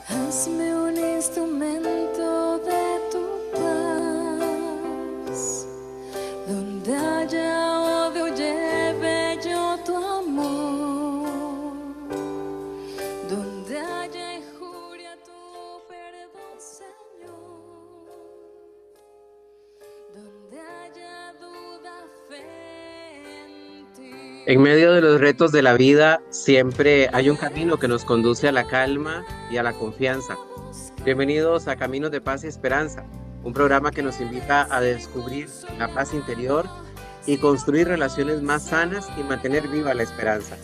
Hazme un instrumento de tu paz, donde haya odio lleve yo tu amor, donde haya injuria tu perdón, Señor, donde haya duda, fe en En ti. medio de los retos de la vida, siempre hay un camino que nos conduce a la calma y a la confianza. Bienvenidos a Caminos de Paz y Esperanza, un programa que nos invita a descubrir la paz interior y construir relaciones más sanas y mantener viva la esperanza.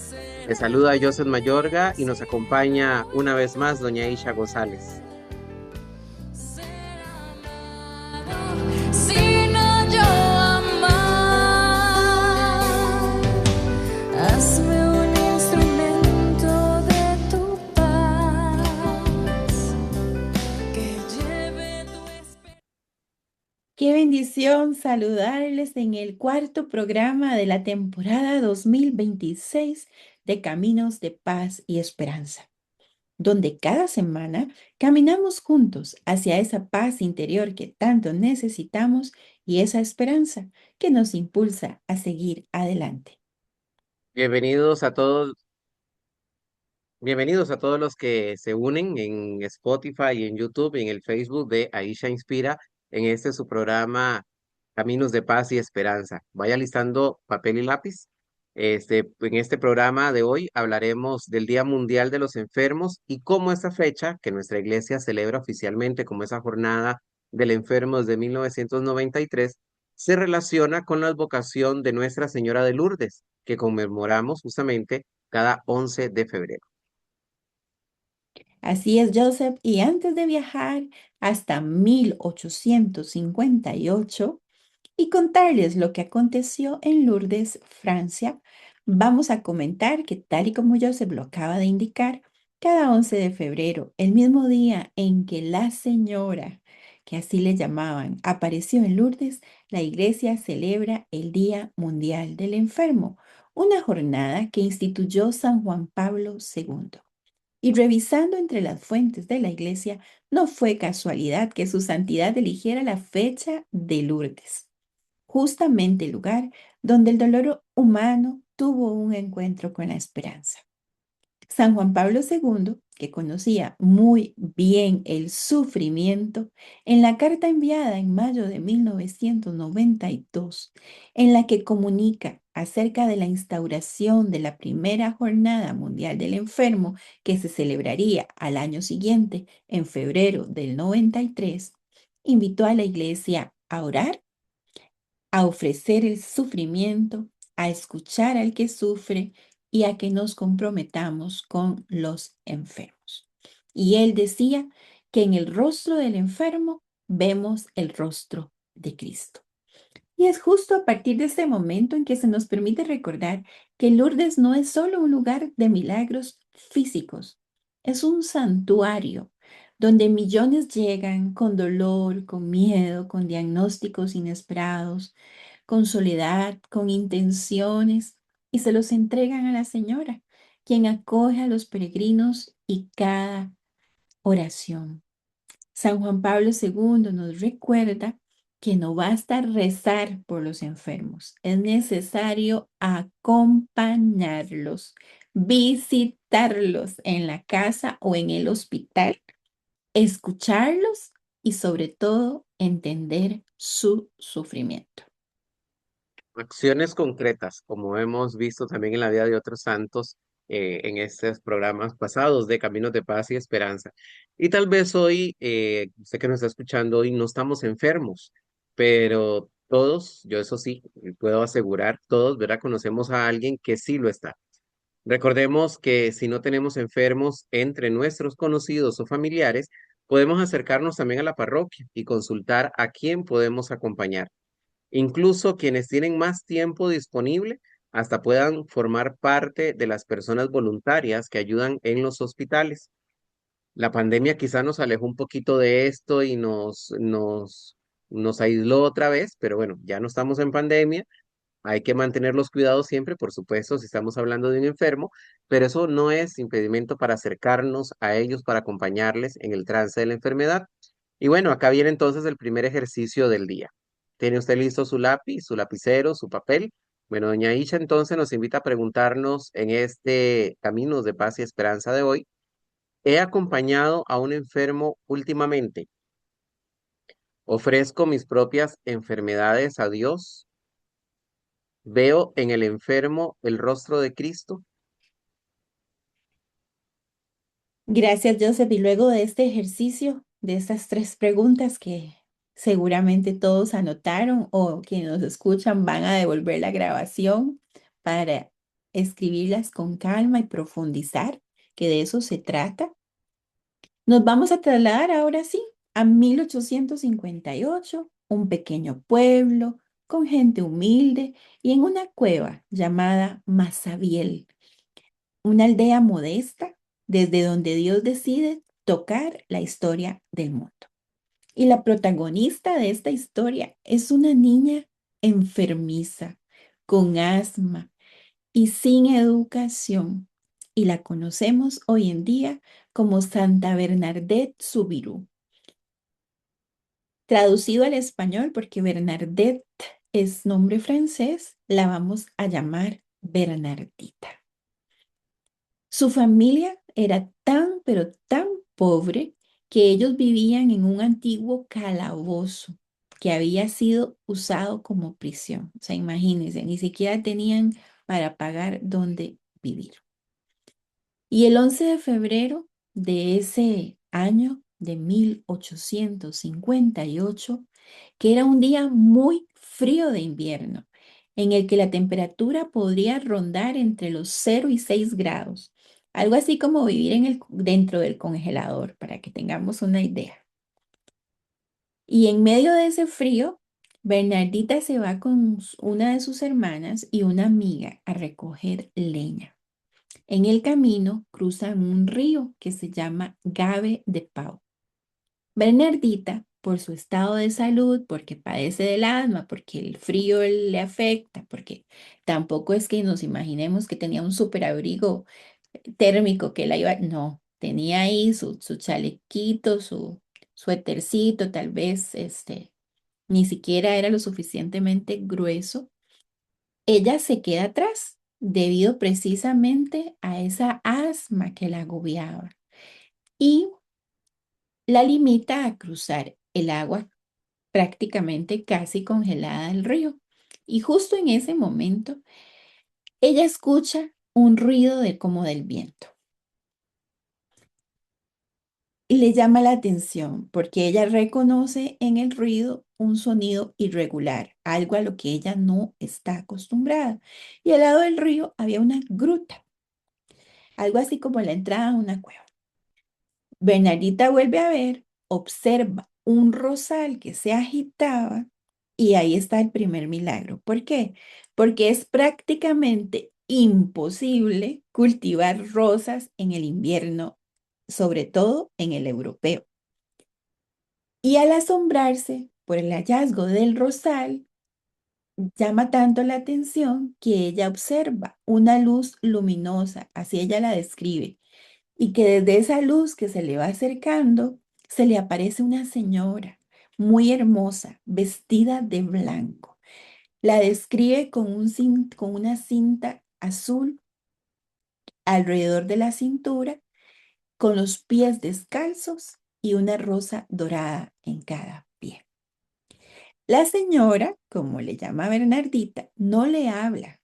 Les saluda Joseph Mayorga y nos acompaña una vez más doña Isha González. Ser amado, sino yo amar. Hazme un instrumento de tu paz, que lleve tu esperanza. Qué bendición saludarles en el cuarto programa de la temporada 2026 de Caminos de Paz y Esperanza, donde cada semana caminamos juntos hacia esa paz interior que tanto necesitamos y esa esperanza que nos impulsa a seguir adelante. Bienvenidos a todos, bienvenidos a todos los que se unen en Spotify y en YouTube y en el Facebook de Aisha Inspira en este su programa Caminos de Paz y Esperanza. Vaya listando papel y lápiz. En este programa de hoy hablaremos del Día Mundial de los Enfermos y cómo esta fecha, que nuestra iglesia celebra oficialmente como esa jornada del enfermo desde 1993, se relaciona con la advocación de Nuestra Señora de Lourdes, que conmemoramos justamente cada 11 de febrero. Así es, Joseph, y antes de viajar hasta 1858, y contarles lo que aconteció en Lourdes, Francia, vamos a comentar que tal y como Joseph lo acaba de indicar, cada 11 de febrero, el mismo día en que la señora, que así le llamaban, apareció en Lourdes, la iglesia celebra el Día Mundial del Enfermo, una jornada que instituyó San Juan Pablo II. Y revisando entre las fuentes de la iglesia, no fue casualidad que su santidad eligiera la fecha de Lourdes, justamente el lugar donde el dolor humano tuvo un encuentro con la esperanza. San Juan Pablo II, que conocía muy bien el sufrimiento, en la carta enviada en mayo de 1992, en la que comunica acerca de la instauración de la primera Jornada Mundial del Enfermo, que se celebraría al año siguiente, en febrero del 93, invitó a la iglesia a orar, a ofrecer el sufrimiento, a escuchar al que sufre y a que nos comprometamos con los enfermos. Y él decía que en el rostro del enfermo vemos el rostro de Cristo. Y es justo a partir de este momento en que se nos permite recordar que Lourdes no es solo un lugar de milagros físicos, es un santuario donde millones llegan con dolor, con miedo, con diagnósticos inesperados, con soledad, con intenciones, y se los entregan a la Señora, quien acoge a los peregrinos y cada oración. San Juan Pablo II nos recuerda que no basta rezar por los enfermos, es necesario acompañarlos, visitarlos en la casa o en el hospital, escucharlos y sobre todo entender su sufrimiento. Acciones concretas, como hemos visto también en la vida de otros santos en estos programas pasados de Caminos de Paz y Esperanza. Y tal vez hoy, usted que nos está escuchando hoy, no estamos enfermos, pero todos, yo eso sí, puedo asegurar, todos, ¿verdad? Conocemos a alguien que sí lo está. Recordemos que si no tenemos enfermos entre nuestros conocidos o familiares, podemos acercarnos también a la parroquia y consultar a quién podemos acompañar. Incluso quienes tienen más tiempo disponible hasta puedan formar parte de las personas voluntarias que ayudan en los hospitales. La pandemia quizá nos alejó un poquito de esto y nos aisló otra vez, pero bueno, ya no estamos en pandemia. Hay que mantener los cuidados siempre, por supuesto, si estamos hablando de un enfermo, pero eso no es impedimento para acercarnos a ellos, para acompañarles en el trance de la enfermedad. Y bueno, acá viene entonces el primer ejercicio del día. ¿Tiene usted listo su lápiz, su lapicero, su papel? Bueno, doña Isha entonces nos invita a preguntarnos en este Caminos de Paz y Esperanza de hoy. He acompañado a un enfermo últimamente. Ofrezco mis propias enfermedades a Dios. Veo en el enfermo el rostro de Cristo. Gracias, Joseph. Y luego de este ejercicio, de estas tres preguntas que seguramente todos anotaron o quienes nos escuchan van a devolver la grabación para escribirlas con calma y profundizar, que de eso se trata. Nos vamos a trasladar ahora sí a 1858, un pequeño pueblo con gente humilde y en una cueva llamada Masabiel, una aldea modesta desde donde Dios decide tocar la historia del mundo. Y la protagonista de esta historia es una niña enfermiza, con asma y sin educación. Y la conocemos hoy en día como Santa Bernadette Soubirous. Traducido al español, porque Bernadette es nombre francés, la vamos a llamar Bernardita. Su familia era tan, pero tan pobre que ellos vivían en un antiguo calabozo que había sido usado como prisión. O sea, imagínense, ni siquiera tenían para pagar dónde vivir. Y el 11 de febrero de ese año de 1858, que era un día muy frío de invierno, en el que la temperatura podría rondar entre los 0 y 6 grados, algo así como vivir dentro del congelador, para que tengamos una idea. Y en medio de ese frío, Bernardita se va con una de sus hermanas y una amiga a recoger leña. En el camino cruzan un río que se llama Gave de Pau. Bernardita, por su estado de salud, porque padece del asma, porque el frío le afecta, porque tampoco es que nos imaginemos que tenía un superabrigo térmico que la iba, no, tenía ahí su chalequito, su suétercito, tal vez ni siquiera era lo suficientemente grueso. Ella se queda atrás debido precisamente a esa asma que la agobiaba y la limita a cruzar el agua prácticamente casi congelada del río. Y justo en ese momento, ella escucha un ruido como del viento y le llama la atención porque ella reconoce en el ruido un sonido irregular, algo a lo que ella no está acostumbrada. Y al lado del río había una gruta, algo así como la entrada a una cueva. Bernardita vuelve a ver, observa un rosal que se agitaba y ahí está el primer milagro. ¿Por qué? Porque es prácticamente imposible cultivar rosas en el invierno, sobre todo en el europeo. Y al asombrarse por el hallazgo del rosal, llama tanto la atención que ella observa una luz luminosa, así ella la describe, y que desde esa luz que se le va acercando, se le aparece una señora muy hermosa, vestida de blanco. La describe con una cinta azul alrededor de la cintura, con los pies descalzos y una rosa dorada en cada pie. La señora, como le llama Bernardita, no le habla.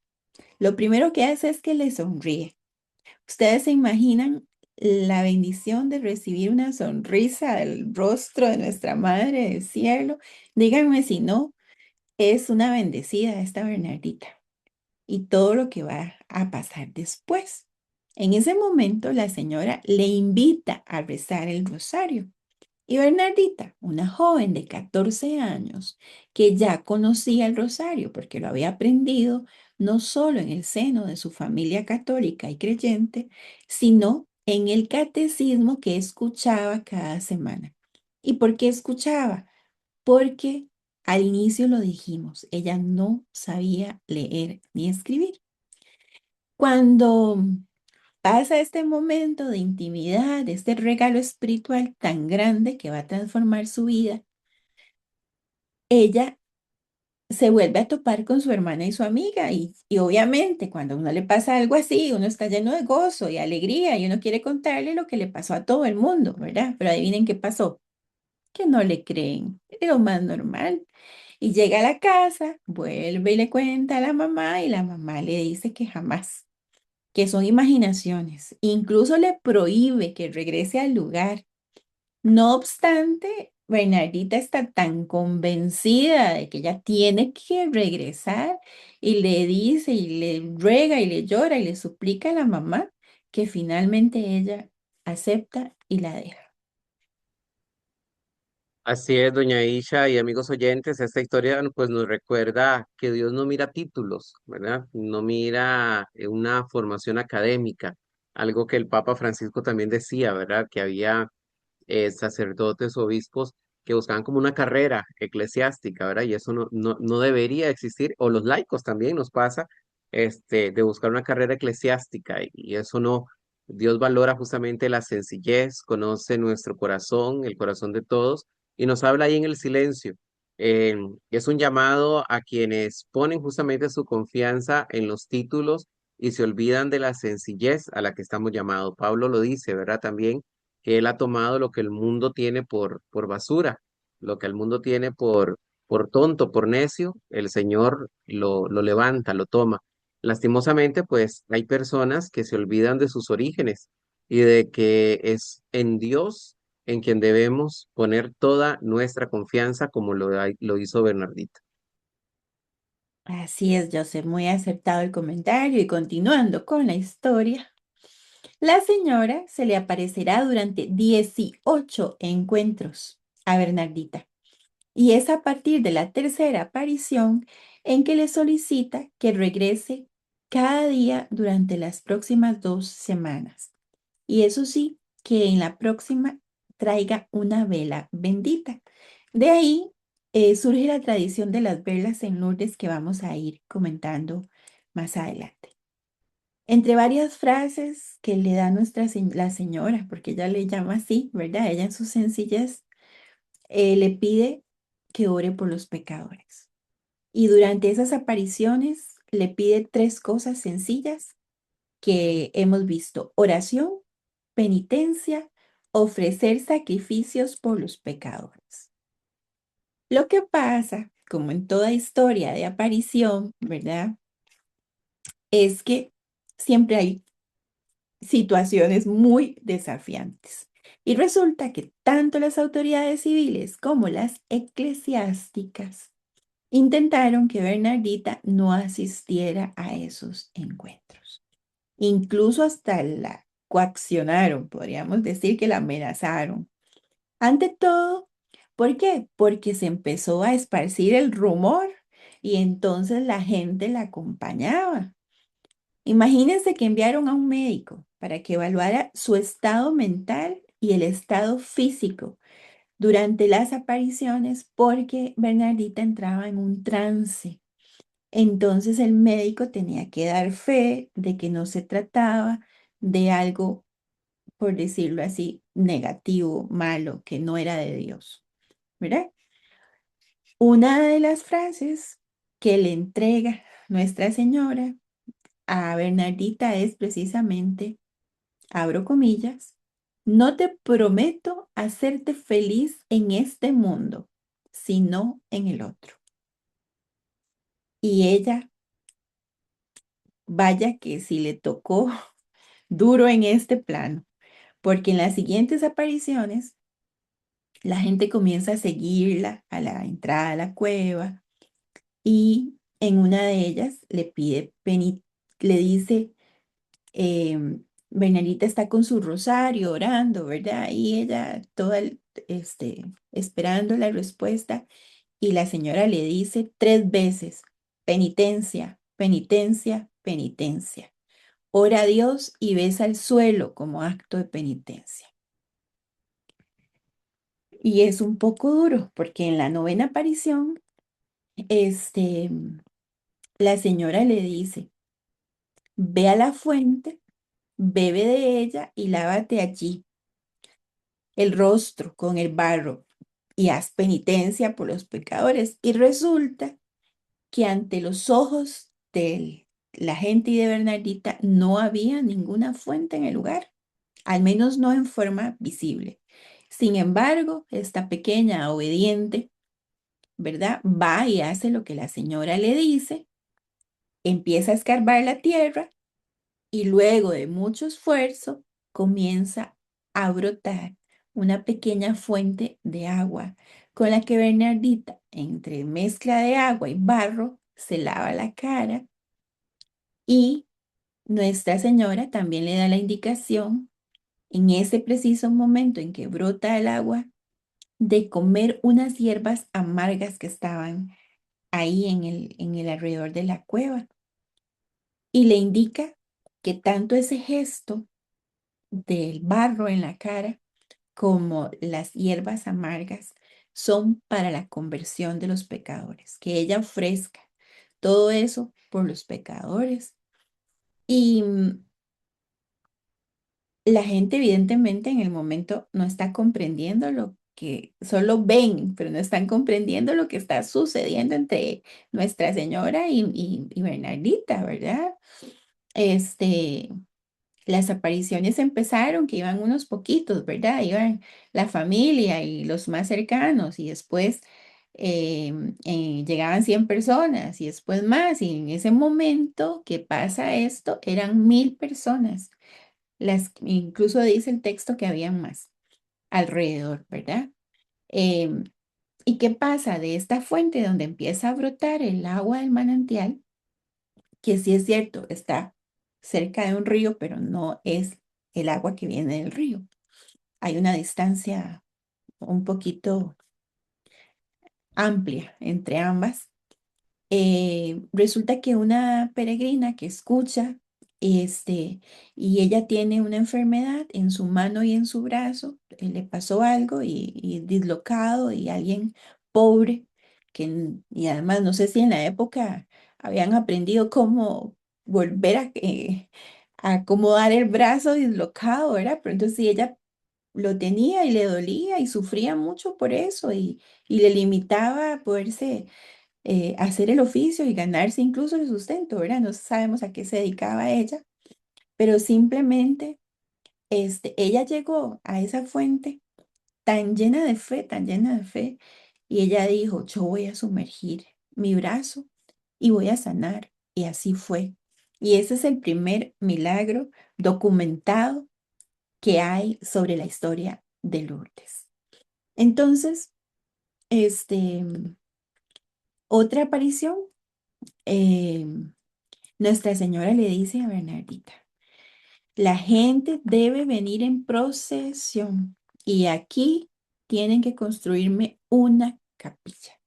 Lo primero que hace es que le sonríe. ¿Ustedes se imaginan la bendición de recibir una sonrisa del rostro de nuestra Madre del Cielo? Díganme si no, es una bendecida esta Bernardita y todo lo que va a pasar después. En ese momento, la señora le invita a rezar el rosario. Y Bernardita, una joven de 14 años que ya conocía el rosario porque lo había aprendido no solo en el seno de su familia católica y creyente, sino en el catecismo que escuchaba cada semana. ¿Y por qué escuchaba? Porque al inicio lo dijimos, ella no sabía leer ni escribir. Cuando pasa este momento de intimidad, de este regalo espiritual tan grande que va a transformar su vida, ella se vuelve a topar con su hermana y su amiga y obviamente cuando a uno le pasa algo así, uno está lleno de gozo y alegría y uno quiere contarle lo que le pasó a todo el mundo, ¿verdad? Pero adivinen qué pasó, que no le creen, es lo más normal. Y llega a la casa, vuelve y le cuenta a la mamá y la mamá le dice que jamás, que son imaginaciones. Incluso le prohíbe que regrese al lugar. No obstante, Bernardita está tan convencida de que ella tiene que regresar y le dice y le ruega y le llora y le suplica a la mamá que finalmente ella acepta y la deja. Así es, doña Isha y amigos oyentes, esta historia pues nos recuerda que Dios no mira títulos, ¿verdad? No mira una formación académica, algo que el Papa Francisco también decía, ¿verdad? Que había sacerdotes, obispos que buscaban como una carrera eclesiástica, ¿verdad? Y eso no debería existir, o los laicos también nos pasa, de buscar una carrera eclesiástica, y eso no, Dios valora justamente la sencillez, conoce nuestro corazón, el corazón de todos, y nos habla ahí en el silencio. Eh, es un llamado a quienes ponen justamente su confianza en los títulos y se olvidan de la sencillez a la que estamos llamados. Pablo lo dice, ¿verdad? También que él ha tomado lo que el mundo tiene por basura, lo que el mundo tiene por tonto, por necio, el Señor lo levanta, lo toma. Lastimosamente, pues hay personas que se olvidan de sus orígenes y de que es en Dios en quien debemos poner toda nuestra confianza como lo hizo Bernardita. Así es, Joseph, muy acertado el comentario y continuando con la historia. La señora se le aparecerá durante 18 encuentros a Bernardita y es a partir de la tercera aparición en que le solicita que regrese cada día durante las próximas 2 semanas. Y eso sí, que en la próxima traiga una vela bendita. De ahí surge la tradición de las velas en Lourdes que vamos a ir comentando más adelante. Entre varias frases que le da la señora, porque ella le llama así, ¿verdad? Ella en su sencillez le pide que ore por los pecadores. Y durante esas apariciones le pide 3 cosas sencillas que hemos visto: oración, penitencia, ofrecer sacrificios por los pecadores. Lo que pasa, como en toda historia de aparición, ¿verdad? Es que siempre hay situaciones muy desafiantes. Y resulta que tanto las autoridades civiles como las eclesiásticas intentaron que Bernardita no asistiera a esos encuentros. Incluso hasta la coaccionaron, podríamos decir que la amenazaron. Ante todo, ¿por qué? Porque se empezó a esparcir el rumor y entonces la gente la acompañaba. Imagínense que enviaron a un médico para que evaluara su estado mental y el estado físico durante las apariciones porque Bernardita entraba en un trance. Entonces el médico tenía que dar fe de que no se trataba de algo, por decirlo así, negativo, malo, que no era de Dios, ¿verdad? Una de las frases que le entrega Nuestra Señora a Bernardita es precisamente, abro comillas, no te prometo hacerte feliz en este mundo, sino en el otro. Y ella, vaya que si le tocó duro en este plano, porque en las siguientes apariciones la gente comienza a seguirla a la entrada a la cueva y en una de ellas le pide, le dice, Bernardita está con su rosario orando, ¿verdad? Y ella toda esperando la respuesta y la señora le dice 3 veces, penitencia, penitencia, penitencia. ora a Dios y besa el suelo como acto de penitencia. Y es un poco duro porque en la novena aparición, este, la señora le dice, ve a la fuente, bebe de ella y lávate allí el rostro con el barro y haz penitencia por los pecadores. Y resulta que ante los ojos de la gente y de Bernardita no había ninguna fuente en el lugar, al menos no en forma visible. Sin embargo, esta pequeña obediente, ¿verdad? Va y hace lo que la señora le dice, empieza a escarbar la tierra y luego de mucho esfuerzo comienza a brotar una pequeña fuente de agua con la que Bernardita, entre mezcla de agua y barro, se lava la cara y Nuestra Señora también le da la indicación en ese preciso momento en que brota el agua de comer unas hierbas amargas que estaban ahí en el alrededor de la cueva y le indica que tanto ese gesto del barro en la cara como las hierbas amargas son para la conversión de los pecadores, que ella ofrezca todo eso por los pecadores. Y la gente evidentemente en el momento no está comprendiendo lo que, solo ven, pero no están comprendiendo lo que está sucediendo entre Nuestra Señora y Bernardita, ¿verdad? Este, las apariciones empezaron, que iban unos poquitos, ¿verdad? Iban la familia y los más cercanos y después llegaban 100 personas y después más. Y en ese momento que pasa esto, eran 1000 personas. Incluso dice el texto que habían más alrededor, ¿verdad? Em, ¿Y qué pasa de esta fuente donde empieza a brotar el agua del manantial? Que sí es cierto, está cerca de un río, pero no es el agua que viene del río. Hay una distancia un poquito amplia entre ambas. Resulta que una peregrina que escucha, y ella tiene una enfermedad en su mano y en su brazo, le pasó algo y dislocado y alguien pobre, y además no sé si en la época habían aprendido cómo volver a acomodar el brazo dislocado, ¿verdad? Pero entonces sí, ella lo tenía y le dolía y sufría mucho por eso y le limitaba a poderse hacer el oficio y ganarse incluso el sustento, ¿verdad? No sabemos a qué se dedicaba ella, pero simplemente ella llegó a esa fuente tan llena de fe, y ella dijo, yo voy a sumergir mi brazo y voy a sanar. Y así fue. Y ese es el primer milagro documentado que hay sobre la historia de Lourdes. Entonces, este, otra aparición. eh, Nuestra Señora le dice a Bernardita, la gente debe venir en procesión y aquí tienen que construirme una capilla.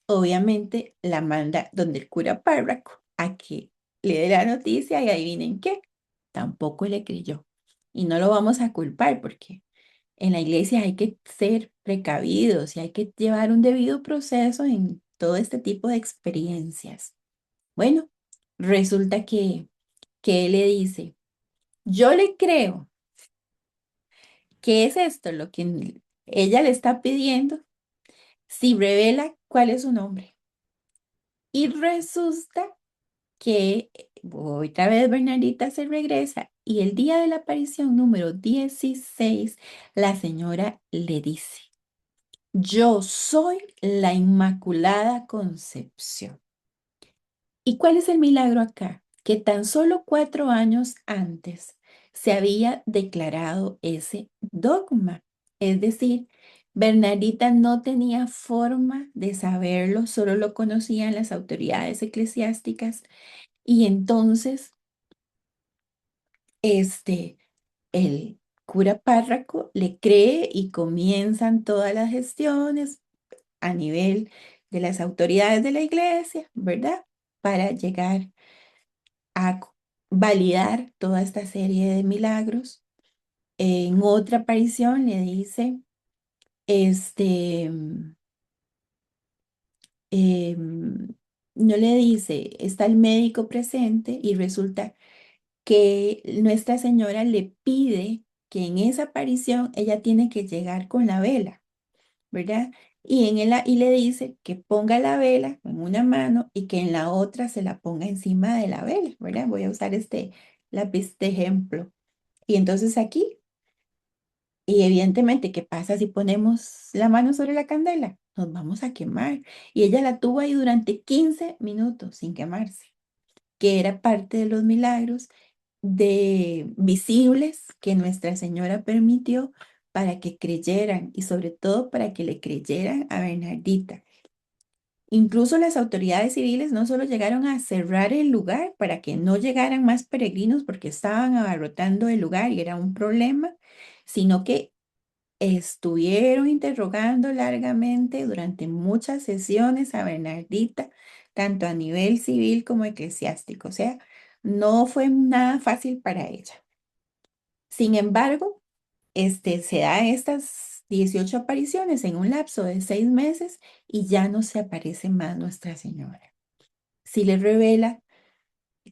Obviamente la manda donde el cura párroco a que le dé la noticia y adivinen qué, tampoco le creyó. Y no lo vamos a culpar porque en la iglesia hay que ser precavidos y hay que llevar un debido proceso en todo este tipo de experiencias. Bueno, resulta que él le dice, yo le creo que es esto lo que ella le está pidiendo si revela cuál es su nombre. Y resulta que otra vez Bernardita se regresa y el día de la aparición número 16 la señora le dice, yo soy la Inmaculada Concepción. ¿Y cuál es el milagro acá? Que tan solo 4 años antes se había declarado ese dogma. Es decir, Bernardita no tenía forma de saberlo, solo lo conocían las autoridades eclesiásticas. Y entonces, este, el cura párroco le cree y comienzan todas las gestiones a nivel de las autoridades de la iglesia, ¿verdad? Para llegar a validar toda esta serie de milagros. En otra aparición le dice, este, no le dice, está el médico presente y resulta que Nuestra Señora le pide que en esa aparición ella tiene que llegar con la vela, ¿verdad? Y le dice que ponga la vela en una mano y que en la otra se la ponga encima de la vela, ¿verdad? Voy a usar este lápiz de ejemplo. Y entonces aquí, y evidentemente, ¿qué pasa si ponemos la mano sobre la candela? Nos vamos a quemar. Y ella la tuvo ahí durante 15 minutos sin quemarse, que era parte de los milagros de visibles que Nuestra Señora permitió para que creyeran y sobre todo para que le creyeran a Bernardita. Incluso las autoridades civiles no solo llegaron a cerrar el lugar para que no llegaran más peregrinos porque estaban abarrotando el lugar y era un problema, sino que estuvieron interrogando largamente durante muchas sesiones a Bernardita, tanto a nivel civil como eclesiástico. O sea, no fue nada fácil para ella. Sin embargo, se da estas 18 apariciones en un lapso de 6 meses y ya no se aparece más Nuestra Señora. Sí le revela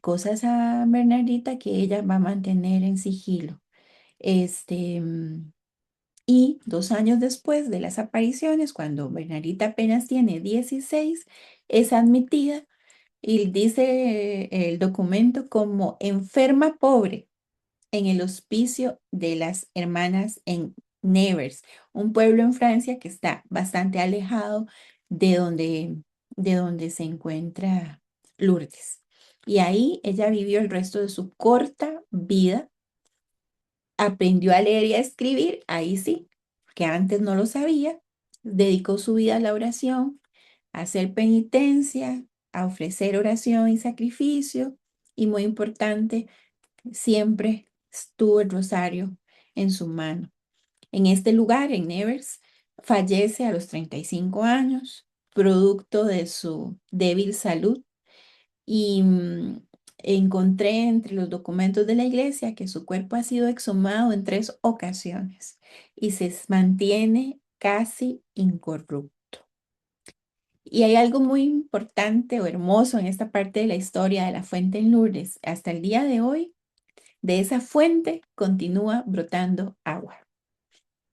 cosas a Bernardita que ella va a mantener en sigilo. Este, mm, y 2 años después de las apariciones, cuando Bernardita apenas tiene 16, es admitida y dice el documento como enferma pobre en el hospicio de las hermanas en Nevers, un pueblo en Francia que está bastante alejado de donde se encuentra Lourdes. Y ahí ella vivió el resto de su corta vida, aprendió a leer y a escribir, ahí sí, que antes no lo sabía, dedicó su vida a la oración, a hacer penitencia, a ofrecer oración y sacrificio, y muy importante, siempre estuvo el rosario en su mano. En este lugar, en Nevers, fallece a los 35 años, producto de su débil salud. Y encontré entre los documentos de la iglesia que su cuerpo ha sido exhumado en 3 ocasiones y se mantiene casi incorrupto. Y hay algo muy importante o hermoso en esta parte de la historia de la fuente en Lourdes. Hasta el día de hoy, de esa fuente continúa brotando agua.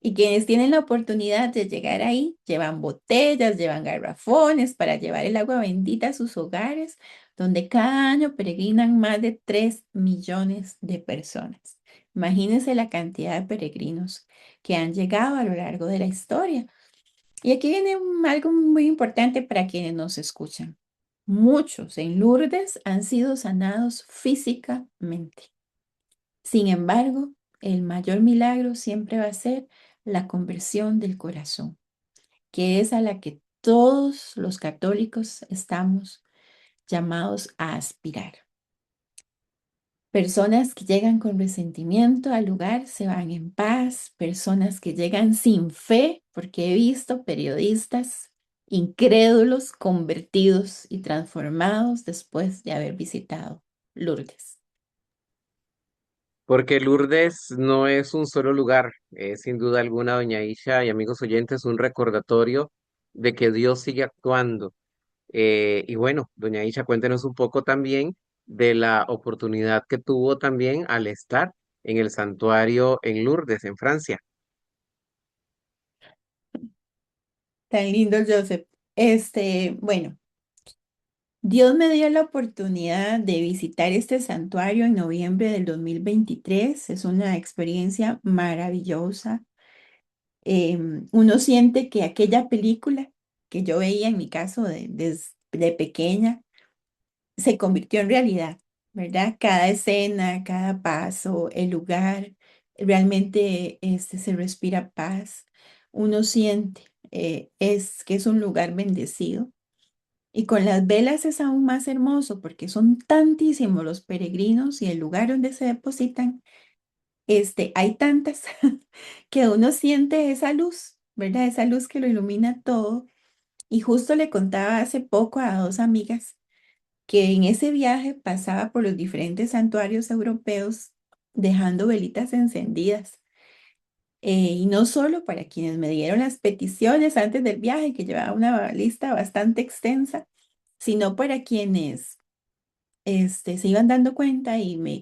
Y quienes tienen la oportunidad de llegar ahí, llevan botellas, llevan garrafones para llevar el agua bendita a sus hogares, donde cada año peregrinan más de 3 millones de personas. Imagínense la cantidad de peregrinos que han llegado a lo largo de la historia. Y aquí viene algo muy importante para quienes nos escuchan. Muchos en Lourdes han sido sanados físicamente. Sin embargo, el mayor milagro siempre va a ser la conversión del corazón, que es a la que todos los católicos estamos llamados a aspirar. Personas que llegan con resentimiento al lugar se van en paz, personas que llegan sin fe, porque he visto periodistas incrédulos convertidos y transformados después de haber visitado Lourdes. Porque Lourdes no es un solo lugar, es sin duda alguna, doña Isha y amigos oyentes, un recordatorio de que Dios sigue actuando. Y bueno, doña Isha, cuéntenos un poco también de la oportunidad que tuvo también al estar en el santuario en Lourdes, en Francia. Tan lindo, Joseph. Bueno, Dios me dio la oportunidad de visitar este santuario en noviembre del 2023. Es una experiencia maravillosa. Uno siente que aquella película que yo veía en mi caso de pequeña se convirtió en realidad, ¿verdad? Cada escena, cada paso, el lugar, realmente se respira paz. Uno siente es que es un lugar bendecido. Y con las velas es aún más hermoso porque son tantísimos los peregrinos y el lugar donde se depositan, hay tantas que uno siente esa luz, ¿verdad? Esa luz que lo ilumina todo. Y justo le contaba hace poco a 2 amigas que en ese viaje pasaba por los diferentes santuarios europeos dejando velitas encendidas. Y no solo para quienes me dieron las peticiones antes del viaje, que llevaba una lista bastante extensa, sino para quienes se iban dando cuenta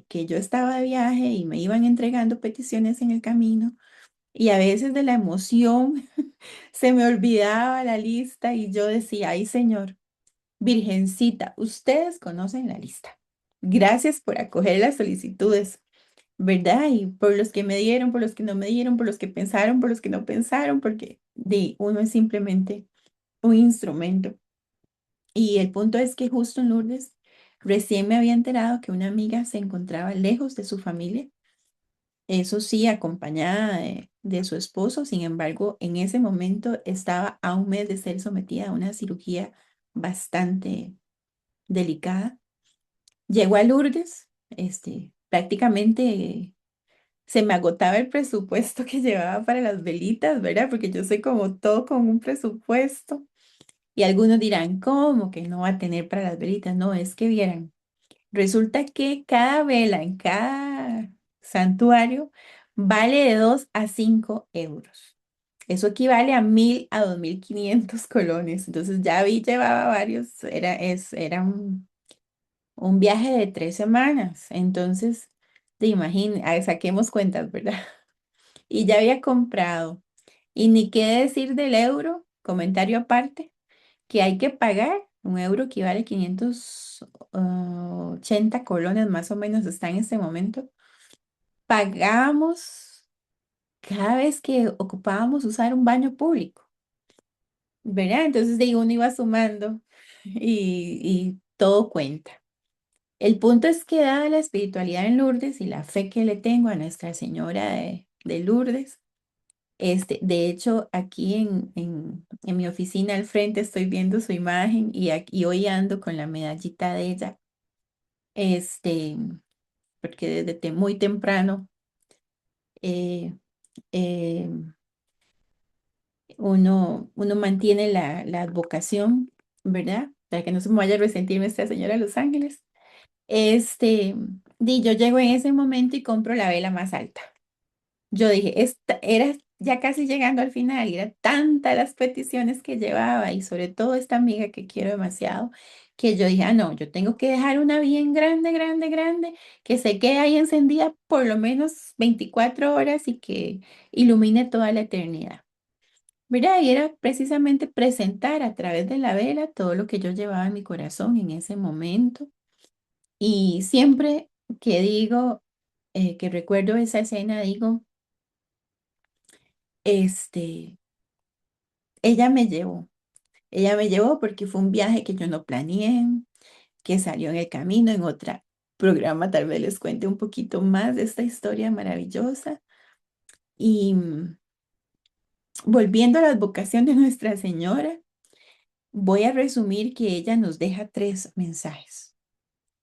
que yo estaba de viaje y me iban entregando peticiones en el camino. Y a veces de la emoción se me olvidaba la lista y yo decía, ay Señor, Virgencita, ustedes conocen la lista. Gracias por acoger las solicitudes, ¿verdad? Y por los que me dieron, por los que no me dieron, por los que pensaron, por los que no pensaron, porque uno es simplemente un instrumento. Y el punto es que justo en Lourdes recién me había enterado que una amiga se encontraba lejos de su familia, eso sí, acompañada de su esposo. Sin embargo, en ese momento estaba a un mes de ser sometida a una cirugía bastante delicada. Llegó a Lourdes, prácticamente se me agotaba el presupuesto que llevaba para las velitas, ¿verdad? Porque yo soy como todo con un presupuesto. Y algunos dirán, ¿cómo que no va a tener para las velitas? No, es que vieran, resulta que cada vela en cada santuario vale de 2 a 5 euros. Eso equivale a 1.000 a 2.500 colones. Entonces ya vi, llevaba varios, era un viaje de 3 semanas. Entonces, te imaginas, saquemos cuentas, ¿verdad? Y ya había comprado. Y ni qué decir del euro, comentario aparte, que hay que pagar. Un euro equivale a 580 colones más o menos, está en este momento. Pagábamos cada vez que ocupábamos usar un baño público, ¿verdad? Entonces de ahí uno iba sumando y todo cuenta. El punto es que dada la espiritualidad en Lourdes y la fe que le tengo a Nuestra Señora de Lourdes, de hecho, aquí en mi oficina al frente estoy viendo su imagen y, aquí hoy ando con la medallita de ella, este, porque desde muy temprano eh, eh, uno mantiene la advocación, ¿verdad? Para que no se me vaya a resentir Nuestra Señora de los Ángeles. Yo llego en ese momento y compro la vela más alta. Yo dije, esta era ya casi llegando al final y era tantas las peticiones que llevaba y sobre todo esta amiga que quiero demasiado, que yo dije, ah, no, yo tengo que dejar una bien grande, grande, grande, que se quede ahí encendida por lo menos 24 horas y que ilumine toda la eternidad. Mira, y era precisamente presentar a través de la vela todo lo que yo llevaba en mi corazón en ese momento. Y siempre que digo, que recuerdo esa escena, digo, este, ella me llevó. Ella me llevó porque fue un viaje que yo no planeé, que salió en el camino, en otro programa tal vez les cuente un poquito más de esta historia maravillosa. Y volviendo a la advocación de Nuestra Señora, voy a resumir que ella nos deja 3 mensajes.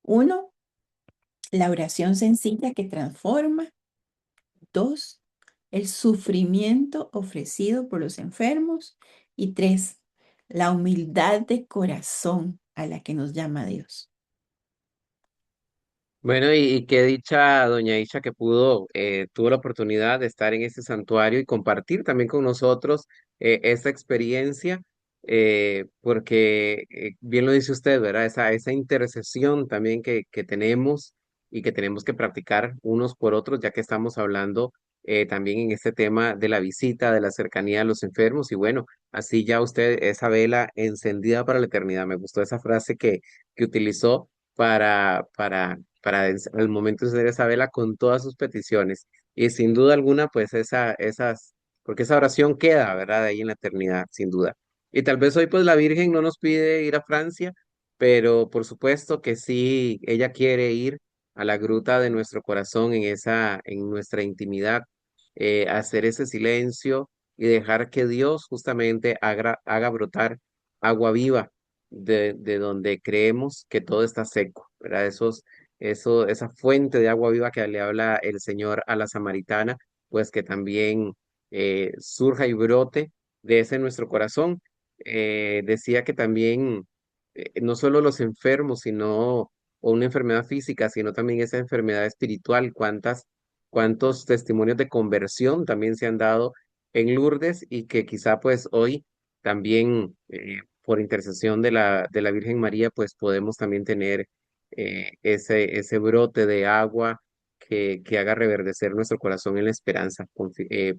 Uno, la oración sencilla que transforma. Dos, el sufrimiento ofrecido por los enfermos. Y tres, la humildad de corazón a la que nos llama Dios. Bueno, y qué dicha, doña Isha, que tuvo la oportunidad de estar en este santuario y compartir también con nosotros esta experiencia, porque bien lo dice usted, ¿verdad? Esa intercesión también que tenemos y que tenemos que practicar unos por otros, ya que estamos hablando también en este tema de la visita, de la cercanía a los enfermos, y bueno, así ya usted, esa vela encendida para la eternidad, me gustó esa frase que utilizó para el momento de hacer esa vela con todas sus peticiones. Y sin duda alguna, pues porque esa oración queda, ¿verdad? Ahí en la eternidad, sin duda. Y tal vez hoy, pues la Virgen no nos pide ir a Francia, pero por supuesto que sí, ella quiere ir a la gruta de nuestro corazón en nuestra intimidad, hacer ese silencio y dejar que Dios justamente haga brotar agua viva de donde creemos que todo está seco, ¿verdad? Esa fuente de agua viva que le habla el Señor a la samaritana, pues que también surja y brote de ese nuestro corazón. Decía que también no solo los enfermos, sino, o una enfermedad física, sino también esa enfermedad espiritual. Cuántos testimonios de conversión también se han dado en Lourdes y que quizá pues hoy también por intercesión de la Virgen María pues podemos también tener ese brote de agua que haga reverdecer nuestro corazón en la esperanza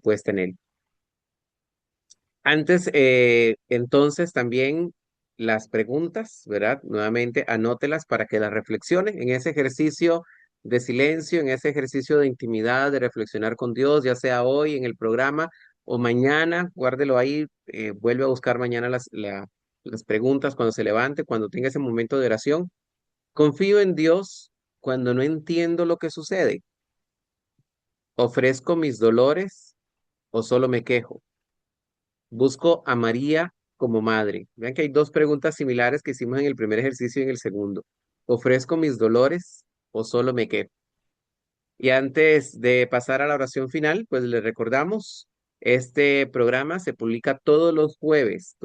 puesta en él. Antes, entonces, también las preguntas, ¿verdad? Nuevamente, anótelas para que las reflexionen en ese ejercicio de silencio, en ese ejercicio de intimidad, de reflexionar con Dios, ya sea hoy en el programa o mañana, guárdelo ahí, vuelve a buscar mañana las preguntas cuando se levante, cuando tenga ese momento de oración. Confío en Dios cuando no entiendo lo que sucede. ¿Ofrezco mis dolores o solo me quejo? Busco a María como madre. Vean que hay dos preguntas similares que hicimos en el primer ejercicio y en el segundo. ¿Ofrezco mis dolores o solo me quejo? Y antes de pasar a la oración final, pues les recordamos, este programa se publica todos los jueves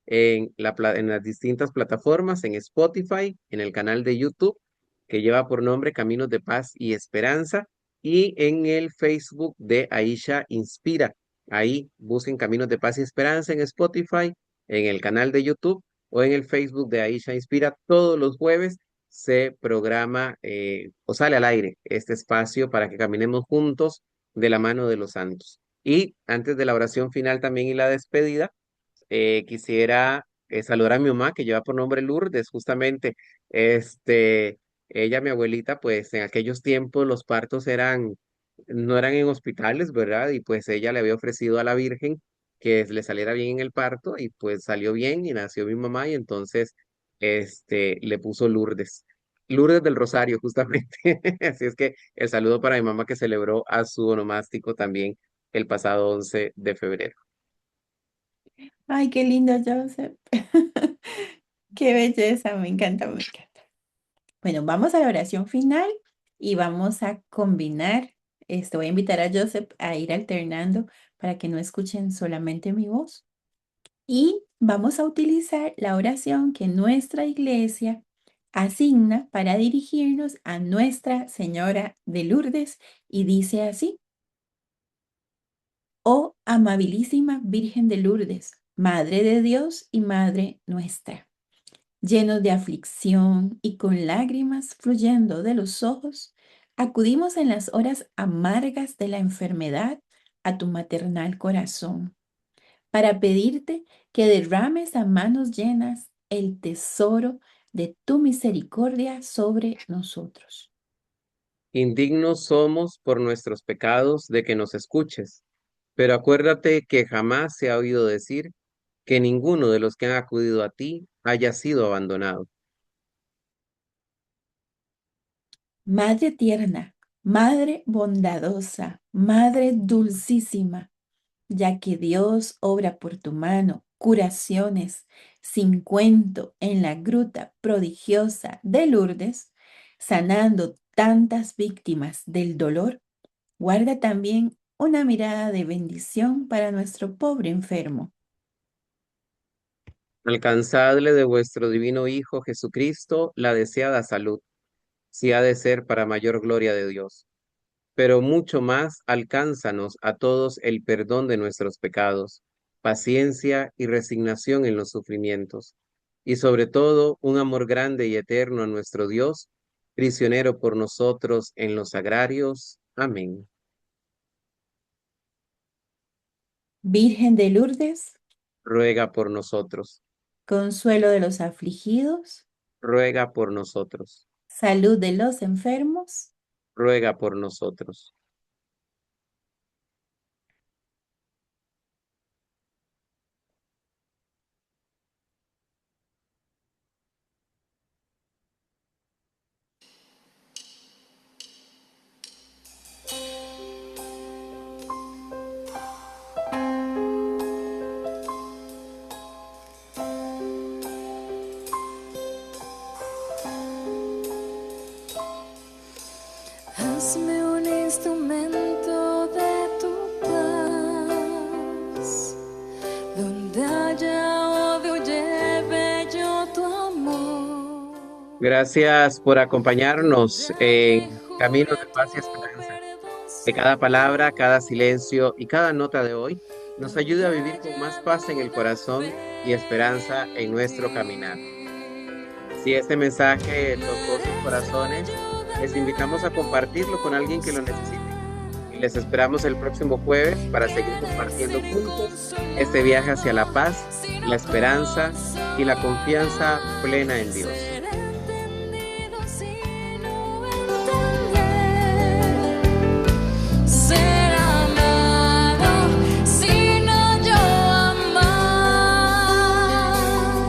en las distintas plataformas, en Spotify, en el canal de YouTube, que lleva por nombre Caminos de Paz y Esperanza, y en el Facebook de Aisha Inspira. Ahí busquen Caminos de Paz y Esperanza en Spotify, en el canal de YouTube o en el Facebook de Aisha Inspira todos los jueves se programa o sale al aire este espacio para que caminemos juntos de la mano de los santos. Y antes de la oración final también y la despedida, quisiera saludar a mi mamá que lleva por nombre Lourdes, justamente, este, ella, mi abuelita, pues en aquellos tiempos los partos no eran en hospitales, ¿verdad? Y pues ella le había ofrecido a la Virgen que le saliera bien en el parto y pues salió bien y nació mi mamá y entonces, le puso Lourdes. Lourdes del Rosario, justamente. Así es que el saludo para mi mamá que celebró a su onomástico también el pasado 11 de febrero. Ay, qué lindo, Joseph. Qué belleza, me encanta, me encanta. Bueno, vamos a la oración final y vamos a combinar. Voy a invitar a Joseph a ir alternando para que no escuchen solamente mi voz. Y vamos a utilizar la oración que nuestra iglesia asigna para dirigirnos a Nuestra Señora de Lourdes y dice así: Oh amabilísima Virgen de Lourdes, Madre de Dios y Madre nuestra, llenos de aflicción y con lágrimas fluyendo de los ojos, acudimos en las horas amargas de la enfermedad a tu maternal corazón para pedirte que derrames a manos llenas el tesoro de tu misericordia sobre nosotros. Indignos somos por nuestros pecados de que nos escuches, pero acuérdate que jamás se ha oído decir que ninguno de los que han acudido a ti haya sido abandonado. Madre tierna, Madre bondadosa, Madre dulcísima, ya que Dios obra por tu mano curaciones sin cuento en la gruta prodigiosa de Lourdes, sanando tantas víctimas del dolor, guarda también una mirada de bendición para nuestro pobre enfermo. Alcanzadle de vuestro divino Hijo Jesucristo la deseada salud, si ha de ser para mayor gloria de Dios. Pero mucho más alcánzanos a todos el perdón de nuestros pecados, paciencia y resignación en los sufrimientos, y sobre todo un amor grande y eterno a nuestro Dios, prisionero por nosotros en los agrarios. Amén. Virgen de Lourdes, Ruega por nosotros, consuelo de los afligidos, ruega por nosotros, salud de los enfermos. ruega por nosotros. Hazme un instrumento Gracias por acompañarnos en Caminos de Paz y Esperanza. Que cada palabra, cada silencio y cada nota de hoy nos ayude a vivir con más paz en el corazón y esperanza en nuestro caminar. Si este mensaje tocó sus corazones, les invitamos a compartirlo con alguien que lo necesite. Y les esperamos el próximo jueves para seguir compartiendo juntos este viaje hacia la paz, la esperanza y la confianza plena en Dios.